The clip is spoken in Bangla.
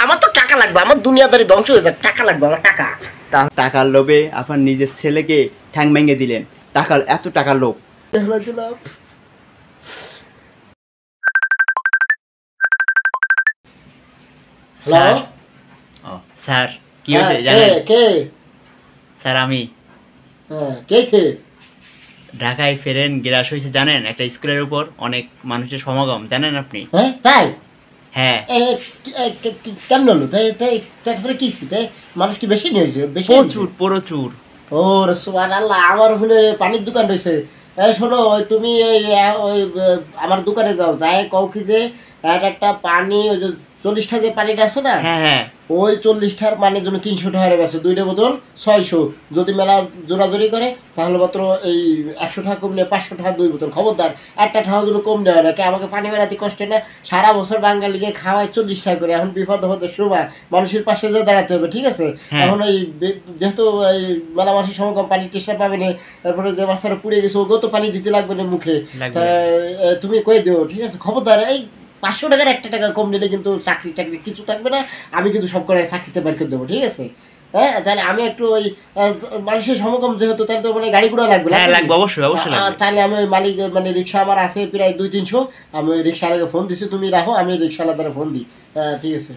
আমার তো টাকা লাগবে, আমার দুনিয়াদারি ধ্বংস হয়ে যাবে, টাকা লাগবে আমার, টাকা। টাকার লোভে আপনার নিজের ছেলেকে ঠ্যাং ভেঙে দিলেন, টাকার এত টাকার লোভ। হ্যালো স্যার কি হয়েছে জানেন? কে? স্যার আমি কেছে? ঢাকায় ফেরেন গ্রাস হয়েছে জানেন, একটা স্কুলের উপর অনেক মানুষের সমাগম জানেন আপনি? হ্যাঁ তাই? হ্যাঁ কেমন হলো তারপরে কি মানুষ কি বেশি নিয়েছে? বেশি প্রচুর প্রচুর। ও সুবহানাল্লাহ, আমার হলে পানির দোকান রয়েছে। এই শোনো, তুমি ওই আমার দোকানে যাও, যাই কও কি যে একটা পানি, ওই যে 40টা যে পানিটা আছে না, হ্যাঁ হ্যাঁ ওই 40টার পানির জন্য 300 টাকা বেছে, 2টা বোতল 600। যদি মেলা জোরাজোরি করে তাহলে মাত্র এই 100 টাকা কম নিয়ে 500 টাকা 2 বোতল। খবরদার, একটা টাকা যদি কম নেওয়া নাকি আমাকে পানি বেড়াতে কষ্ট না। সারা বছর বাঙালিকে খাওয়ায় 40 টাকা করে, এখন বিপদ হতে সময় মানুষের পাশে যে দাঁড়াতে হবে, ঠিক আছে? এখন এই যেহেতু এই মেলা মাসের সমাগম, পানির চেষ্টা পাবে না, তারপরে যে বাচ্চারা পুড়ে গেছে ওগো তো পানি দিতে লাগবে না মুখে, তুমি কয়ে দিও, ঠিক আছে? খবরদার, এই 500 টাকার একটা টাকা কম নিলে কিন্তু চাকরি টাকরি কিছু থাকবে না, আমি কিন্তু সব করে চাকরিতে বের করে দেবো, ঠিক আছে? হ্যাঁ, তাহলে আমি একটু ওই মানুষের সমাগম যেহেতু, তাহলে তো মানে গাড়ি ঘোড়া লাগবে, অবশ্যই অবশ্যই। তাহলে আমি ওই মালিক মানে রিক্সা আমার আছে প্রায় 200-300, আমি ওই রিক্সাওয়ালাকে ফোন দিছি, তুমি রাখো, আমি রিক্সাওয়ালাদের ফোন দিই। ঠিক আছে।